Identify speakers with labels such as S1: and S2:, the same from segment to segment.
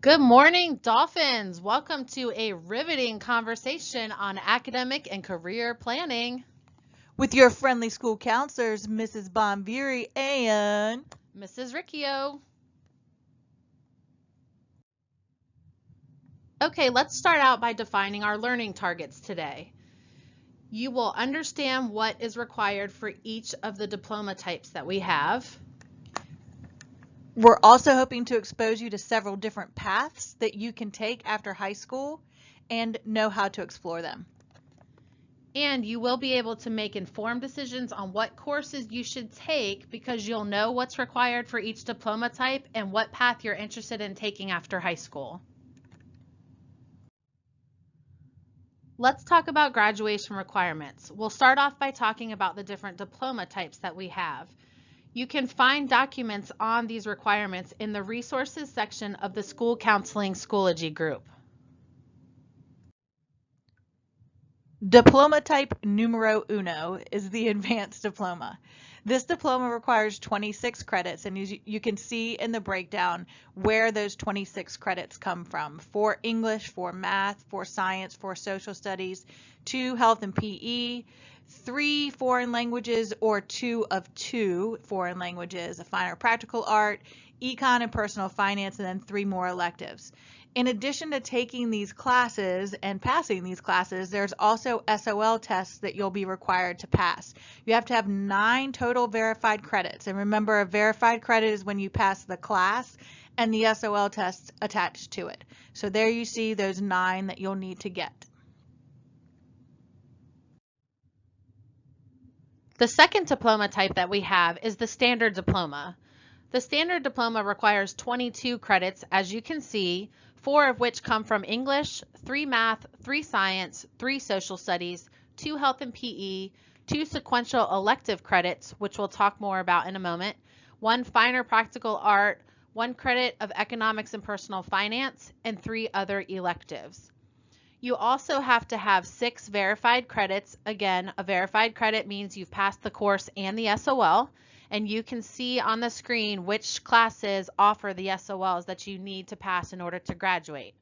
S1: Good morning, Dolphins. Welcome to a riveting conversation on academic and career planning.
S2: With your friendly school counselors, Mrs. Bonviri and
S1: Mrs. Riccio. Okay, let's start out by defining our learning targets today. You will understand what is required for each of the diploma types that we have.
S2: We're also hoping to expose you to several different paths that you can take after high school and know how to explore them.
S1: And you will be able to make informed decisions on what courses you should take because you'll know what's required for each diploma type and what path you're interested in taking after high school. Let's talk about graduation requirements. We'll start off by talking about the different diploma types that we have. You can find documents on these requirements in the resources section of the School Counseling Schoology group.
S2: Diploma type numero uno is the advanced diploma. This diploma requires 26 credits, and you can see in the breakdown where those 26 credits come from: for English, for math, for science, for social studies, 2 health and PE, 3 foreign languages or 2 of 2 foreign languages, a fine or practical art, econ and personal finance, and then 3 more electives. In addition to taking these classes and passing these classes, there's also SOL tests that you'll be required to pass. You have to have 9 total verified credits. And remember, a verified credit is when you pass the class and the SOL tests attached to it. So there you see those 9 that you'll need to get.
S1: The second diploma type that we have is the standard diploma. The standard diploma requires 22 credits, as you can see, 4 of which come from English, 3 math, 3 science, 3 social studies, 2 health and PE, 2 sequential elective credits, which we'll talk more about in a moment, 1 fine or practical art, 1 credit of economics and personal finance, and 3 other electives. You also have to have 6 verified credits. Again, a verified credit means you've passed the course and the SOL, and you can see on the screen which classes offer the SOLs that you need to pass in order to graduate.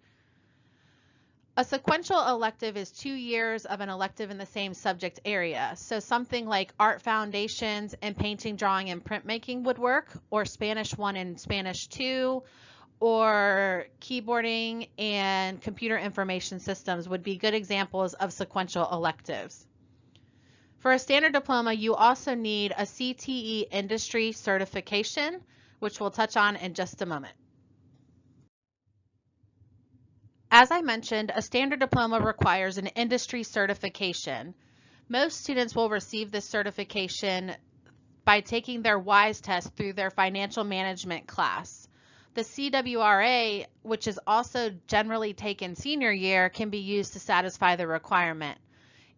S1: A sequential elective is 2 years of an elective in the same subject area. So something like art foundations and painting, drawing, and printmaking would work, or Spanish 1 and Spanish 2, or keyboarding and computer information systems would be good examples of sequential electives. For a standard diploma, you also need a CTE industry certification, which we'll touch on in just a moment. As I mentioned, a standard diploma requires an industry certification. Most students will receive this certification by taking their WISE test through their financial management class. The CWRA, which is also generally taken senior year, can be used to satisfy the requirement.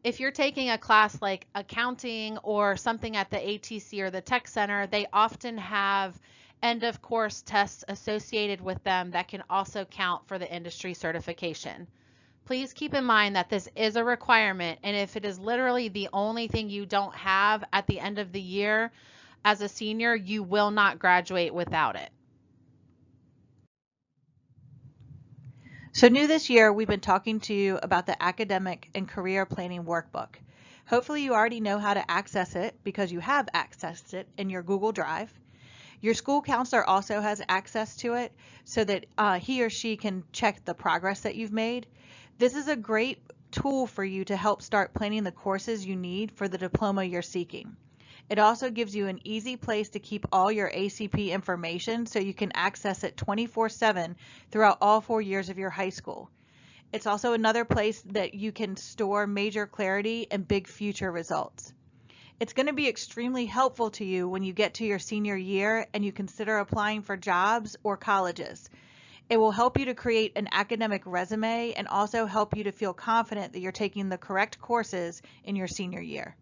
S1: If you're taking a class like accounting or something at the ATC or the Tech Center, they often have end of course tests associated with them that can also count for the industry certification. Please keep in mind that this is a requirement, and if it is literally the only thing you don't have at the end of the year as a senior, you will not graduate without it.
S2: So new this year, we've been talking to you about the academic and career planning workbook. Hopefully you already know how to access it because you have accessed it in your Google Drive. Your school counselor also has access to it so that he or she can check the progress that you've made. This is a great tool for you to help start planning the courses you need for the diploma you're seeking. It also gives you an easy place to keep all your ACP information so you can access it 24/7 throughout all 4 years of your high school. It's also another place that you can store major clarity and big future results. It's going to be extremely helpful to you when you get to your senior year and you consider applying for jobs or colleges. It will help you to create an academic resume and also help you to feel confident that you're taking the correct courses in your senior year.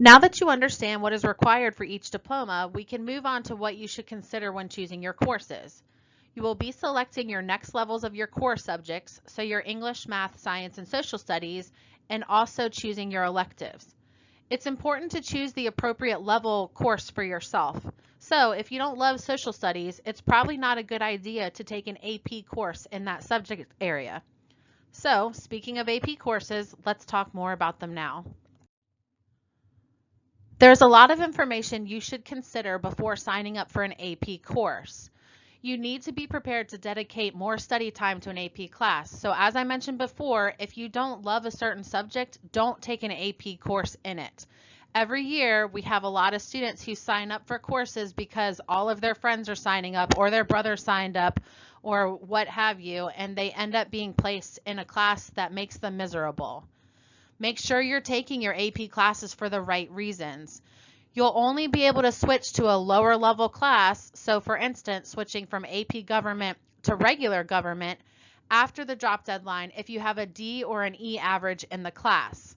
S1: Now that you understand what is required for each diploma, we can move on to what you should consider when choosing your courses. You will be selecting your next levels of your core subjects, so your English, math, science, and social studies, and also choosing your electives. It's important to choose the appropriate level course for yourself. So if you don't love social studies, it's probably not a good idea to take an AP course in that subject area. So speaking of AP courses, let's talk more about them now. There's a lot of information you should consider before signing up for an AP course. You need to be prepared to dedicate more study time to an AP class. So as I mentioned before, if you don't love a certain subject, don't take an AP course in it. Every year, we have a lot of students who sign up for courses because all of their friends are signing up or their brother signed up or what have you, and they end up being placed in a class that makes them miserable. Make sure you're taking your AP classes for the right reasons. You'll only be able to switch to a lower level class, so for instance, switching from AP Government to regular government after the drop deadline if you have a D or an E average in the class.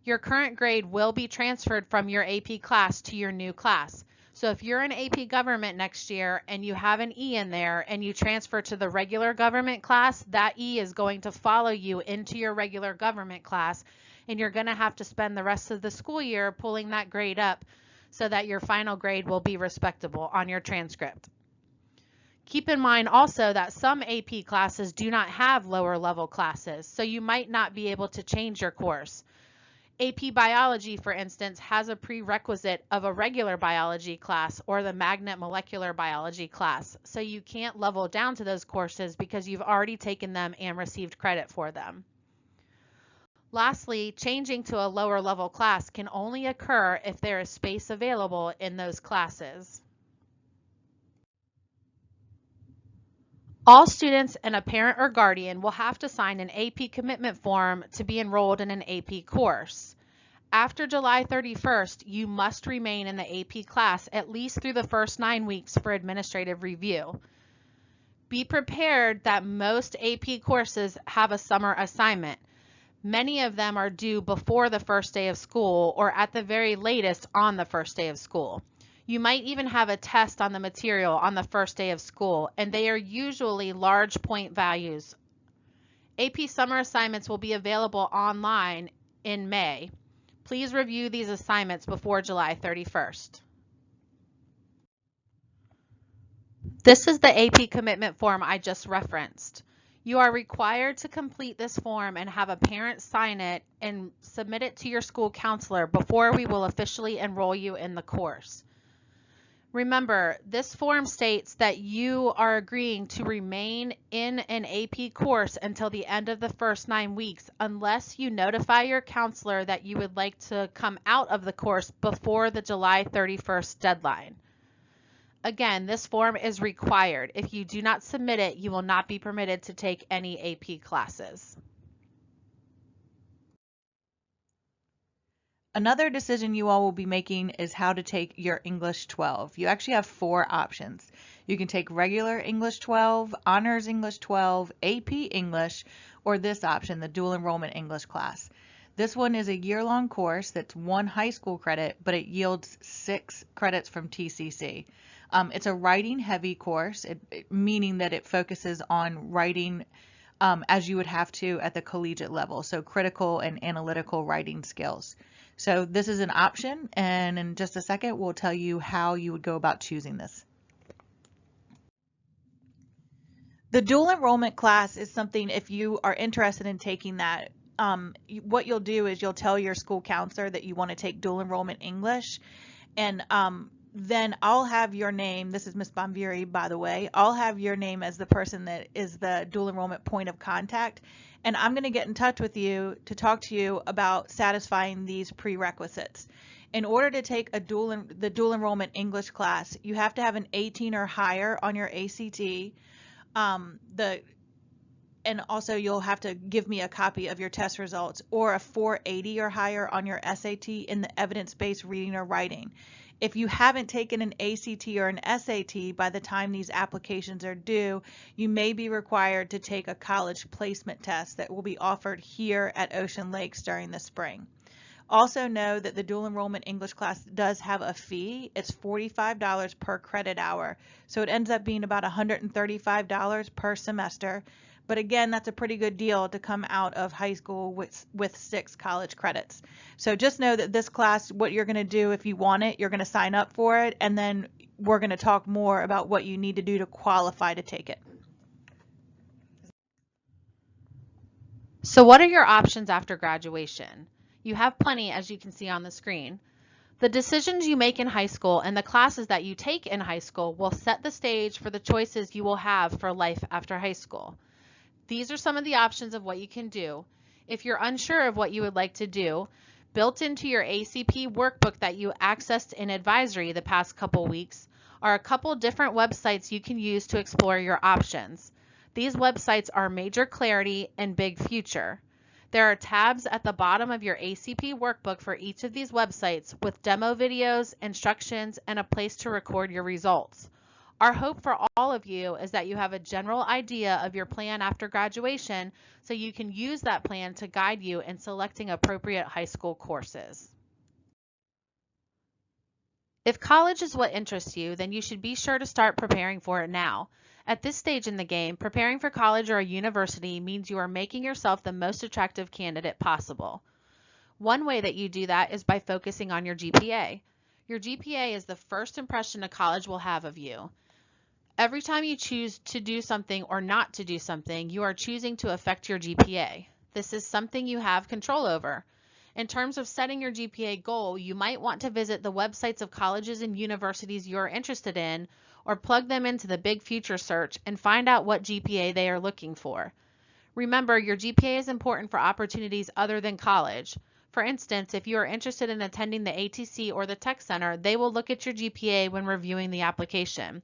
S1: Your current grade will be transferred from your AP class to your new class. So if you're in AP Government next year and you have an E in there and you transfer to the regular government class, that E is going to follow you into your regular government class, and you're going to have to spend the rest of the school year pulling that grade up so that your final grade will be respectable on your transcript. Keep in mind also that some AP classes do not have lower level classes, so you might not be able to change your course. AP Biology, for instance, has a prerequisite of a regular biology class or the magnet molecular biology class, so you can't level down to those courses because you've already taken them and received credit for them. Lastly, changing to a lower level class can only occur if there is space available in those classes. All students and a parent or guardian will have to sign an AP commitment form to be enrolled in an AP course. After July 31st, you must remain in the AP class at least through the first 9 weeks for administrative review. Be prepared that most AP courses have a summer assignment. Many of them are due before the first day of school or at the very latest on the first day of school. You might even have a test on the material on the first day of school, and they are usually large point values. AP summer assignments will be available online in May. Please review these assignments before July 31st. This is the AP commitment form I just referenced. You are required to complete this form and have a parent sign it and submit it to your school counselor before we will officially enroll you in the course. Remember, this form states that you are agreeing to remain in an AP course until the end of the first 9 weeks unless you notify your counselor that you would like to come out of the course before the July 31st deadline. Again, this form is required. If you do not submit it, you will not be permitted to take any AP classes.
S2: Another decision you all will be making is how to take your English 12. You actually have 4 options. You can take regular English 12, Honors English 12, AP English, or this option, the dual enrollment English class. This one is a year-long course that's 1 high school credit, but it yields 6 credits from TCC. It's a writing-heavy course, meaning that it focuses on writing as you would have to at the collegiate level, so critical and analytical writing skills. So this is an option, and in just a second we'll tell you how you would go about choosing this. The dual enrollment class is something, if you are interested in taking that, what you'll do is you'll tell your school counselor that you want to take dual enrollment English, and then I'll have your name. This is Miss Bonvieri, by the way. I'll have your name as the person that is the dual enrollment point of contact, and I'm going to get in touch with you to talk to you about satisfying these prerequisites. In order to take the dual enrollment English class, you have to have an 18 or higher on your ACT. And also you'll have to give me a copy of your test results, or a 480 or higher on your SAT in the evidence-based reading or writing. If you haven't taken an ACT or an SAT by the time these applications are due, you may be required to take a college placement test that will be offered here at Ocean Lakes during the spring. Also know that the dual enrollment English class does have a fee. It's $45 per credit hour, so it ends up being about $135 per semester. But again, that's a pretty good deal to come out of high school with 6 college credits. So just know that this class, what you're going to do if you want it, you're going to sign up for it, and then we're going to talk more about what you need to do to qualify to take it.
S1: So what are your options after graduation? You have plenty, as you can see on the screen. The decisions you make in high school and the classes that you take in high school will set the stage for the choices you will have for life after high school. These are some of the options of what you can do. If you're unsure of what you would like to do, built into your ACP workbook that you accessed in advisory the past couple weeks are a couple different websites you can use to explore your options. These websites are Major Clarity and Big Future. There are tabs at the bottom of your ACP workbook for each of these websites with demo videos, instructions, and a place to record your results. Our hope for all of you is that you have a general idea of your plan after graduation so you can use that plan to guide you in selecting appropriate high school courses. If college is what interests you, then you should be sure to start preparing for it now. At this stage in the game, preparing for college or a university means you are making yourself the most attractive candidate possible. One way that you do that is by focusing on your GPA. Your GPA is the first impression a college will have of you. Every time you choose to do something or not to do something, you are choosing to affect your GPA. This is something you have control over. In terms of setting your GPA goal, you might want to visit the websites of colleges and universities you are interested in, or plug them into the Big Future search and find out what GPA they are looking for. Remember, your GPA is important for opportunities other than college. For instance, if you are interested in attending the ATC or the Tech Center, they will look at your GPA when reviewing the application.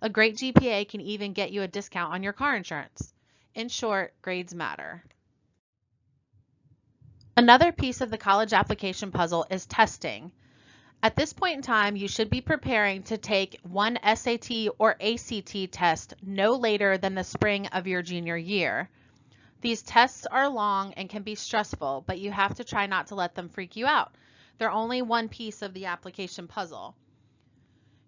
S1: A great GPA can even get you a discount on your car insurance. In short, grades matter. Another piece of the college application puzzle is testing. At this point in time, you should be preparing to take one SAT or ACT test no later than the spring of your junior year. These tests are long and can be stressful, but you have to try not to let them freak you out. They're only one piece of the application puzzle.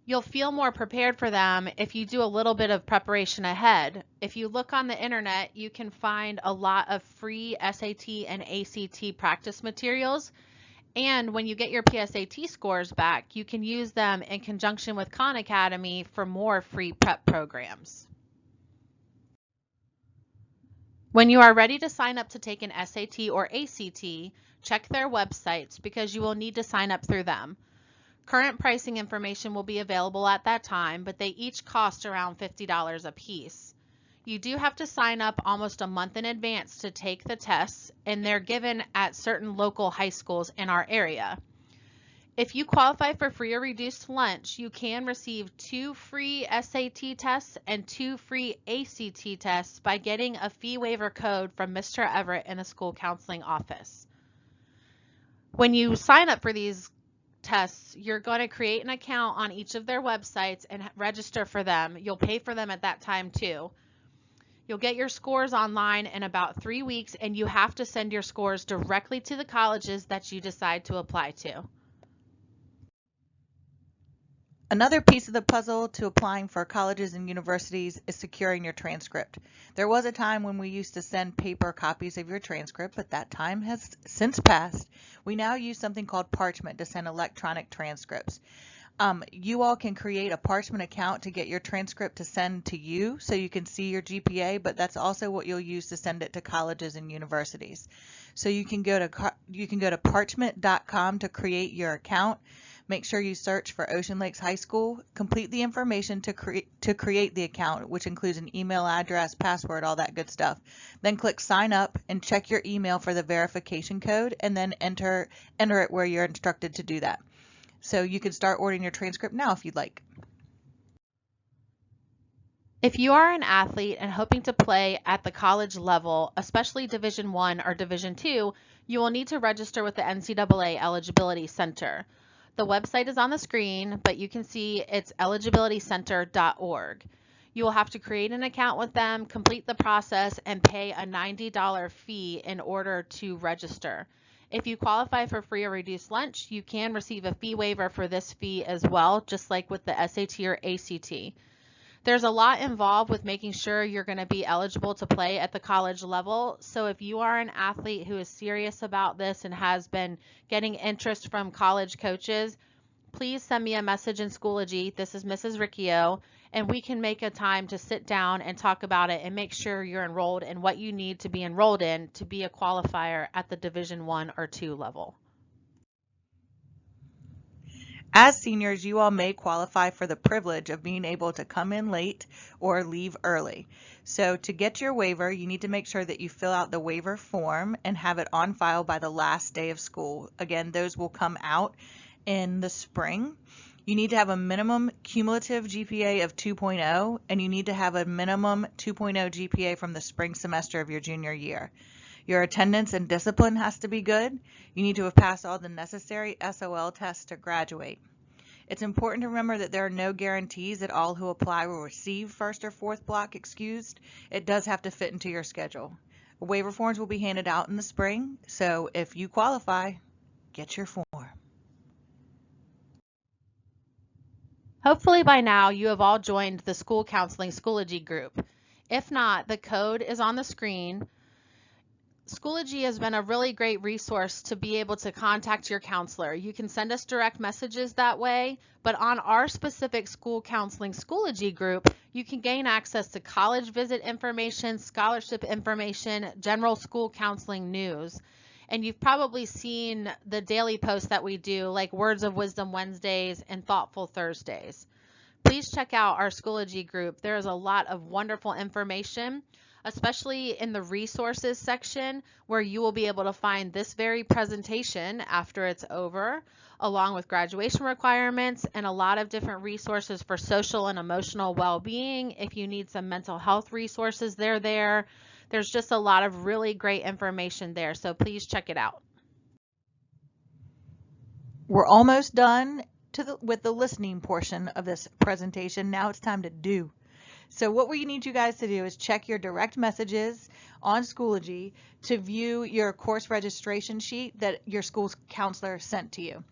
S1: You'll feel more prepared for them if you do a little bit of preparation ahead. If you look on the internet, you can find a lot of free SAT and ACT practice materials. And when you get your PSAT scores back, you can use them in conjunction with Khan Academy for more free prep programs. When you are ready to sign up to take an SAT or ACT, check their websites because you will need to sign up through them. Current pricing information will be available at that time, but they each cost around $50 a piece. You do have to sign up almost a month in advance to take the tests, and they're given at certain local high schools in our area. If you qualify for free or reduced lunch, you can receive 2 free SAT tests and 2 free ACT tests by getting a fee waiver code from Mr. Everett in the school counseling office. When you sign up for these tests, you're going to create an account on each of their websites and register for them. You'll pay for them at that time too. You'll get your scores online in about 3 weeks, and you have to send your scores directly to the colleges that you decide to apply to.
S2: Another piece of the puzzle to applying for colleges and universities is securing your transcript. There was a time when we used to send paper copies of your transcript, but that time has since passed. We now use something called Parchment to send electronic transcripts. You all can create a Parchment account to get your transcript to send to you so you can see your GPA, but that's also what you'll use to send it to colleges and universities. So you can go to parchment.com to create your account. Make sure you search for Ocean Lakes High School, complete the information to create the account, which includes an email address, password, all that good stuff. Then click sign up and check your email for the verification code, and then enter it where you're instructed to do that. So you can start ordering your transcript now if you'd like.
S1: If you are an athlete and hoping to play at the college level, especially Division I or Division II, you will need to register with the NCAA Eligibility Center. The website is on the screen, but you can see it's eligibilitycenter.org. You will have to create an account with them, complete the process, and pay a $90 fee in order to register. If you qualify for free or reduced lunch, you can receive a fee waiver for this fee as well, just like with the SAT or ACT. There's a lot involved with making sure you're going to be eligible to play at the college level. So if you are an athlete who is serious about this and has been getting interest from college coaches, please send me a message in Schoology. This is Mrs. Riccio, and we can make a time to sit down and talk about it and make sure you're enrolled in what you need to be enrolled in to be a qualifier at the Division I or II level.
S2: As seniors, you all may qualify for the privilege of being able to come in late or leave early. So to get your waiver, you need to make sure that you fill out the waiver form and have it on file by the last day of school. Again, those will come out in the spring. You need to have a minimum cumulative GPA of 2.0, and you need to have a minimum 2.0 GPA from the spring semester of your junior year. Your attendance and discipline has to be good. You need to have passed all the necessary SOL tests to graduate. It's important to remember that there are no guarantees that all who apply will receive first or fourth block excused. It does have to fit into your schedule. Waiver forms will be handed out in the spring, so if you qualify, get your form.
S1: Hopefully by now you have all joined the School Counseling Schoology group. If not, the code is on the screen. Schoology has been a really great resource to be able to contact your counselor. You can send us direct messages that way, but on our specific School Counseling Schoology group, you can gain access to college visit information, scholarship information, general school counseling news. And you've probably seen the daily posts that we do, like Words of Wisdom Wednesdays and Thoughtful Thursdays. Please check out our Schoology group. There is a lot of wonderful information, especially in the resources section, where you will be able to find this very presentation after it's over, along with graduation requirements and a lot of different resources for social and emotional well-being. If you need some mental health resources, they're there. There's just a lot of really great information there, so please check it out.
S2: We're almost done with the listening portion of this presentation. Now it's time to do. So what we need you guys to do is check your direct messages on Schoology to view your course registration sheet that your school's counselor sent to you.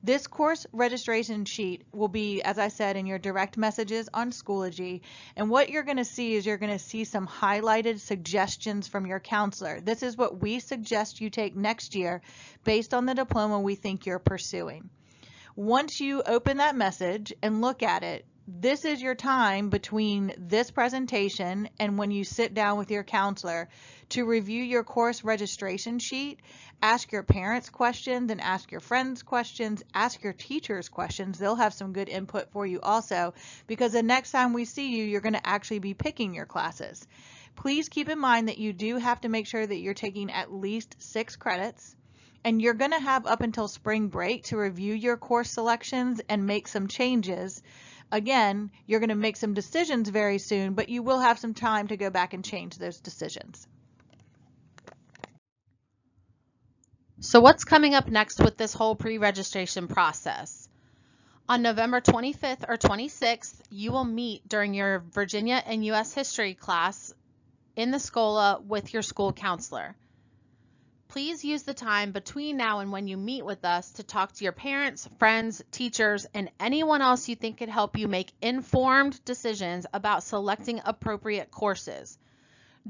S2: This course registration sheet will be, as I said, in your direct messages on Schoology. And what you're going to see is you're going to see some highlighted suggestions from your counselor. This is what we suggest you take next year based on the diploma we think you're pursuing. Once you open that message and look at it, this is your time between this presentation and when you sit down with your counselor to review your course registration sheet, ask your parents questions and ask your friends questions, ask your teachers questions. They'll have some good input for you also, because the next time we see you, you're going to actually be picking your classes. Please keep in mind that you do have to make sure that you're taking at least 6 credits. And you're going to have up until spring break to review your course selections and make some changes. Again, you're going to make some decisions very soon, but you will have some time to go back and change those decisions.
S1: So what's coming up next with this whole pre-registration process? On November 25th or 26th, you will meet during your Virginia and U.S. history class in the Schola with your school counselor. Please use the time between now and when you meet with us to talk to your parents, friends, teachers, and anyone else you think could help you make informed decisions about selecting appropriate courses.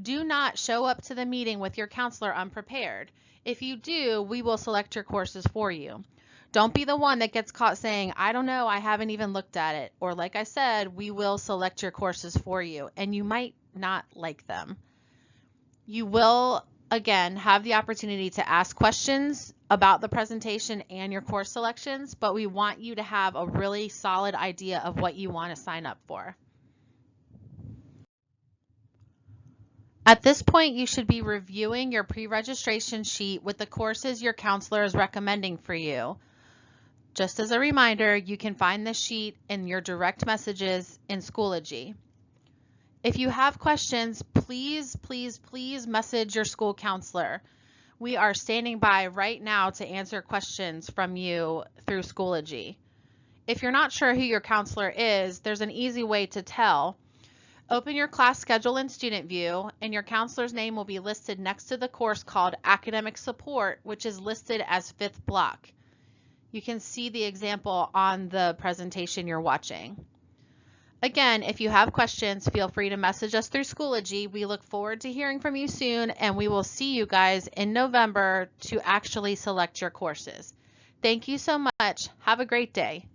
S1: Do not show up to the meeting with your counselor unprepared. If you do, we will select your courses for you. Don't be the one that gets caught saying, I don't know, I haven't even looked at it. Or like I said, we will select your courses for you, and you might not like them. You will again, have the opportunity to ask questions about the presentation and your course selections, but we want you to have a really solid idea of what you want to sign up for. At this point, you should be reviewing your pre-registration sheet with the courses your counselor is recommending for you. Just as a reminder, you can find this sheet in your direct messages in Schoology. If you have questions, please message your school counselor. We are standing by right now to answer questions from you through Schoology. If you're not sure who your counselor is, there's an easy way to tell. Open your class schedule in Student View, and your counselor's name will be listed next to the course called Academic Support, which is listed as 5th block. You can see the example on the presentation you're watching. Again, if you have questions, feel free to message us through Schoology. We look forward to hearing from you soon, and we will see you guys in November to actually select your courses. Thank you so much. Have a great day.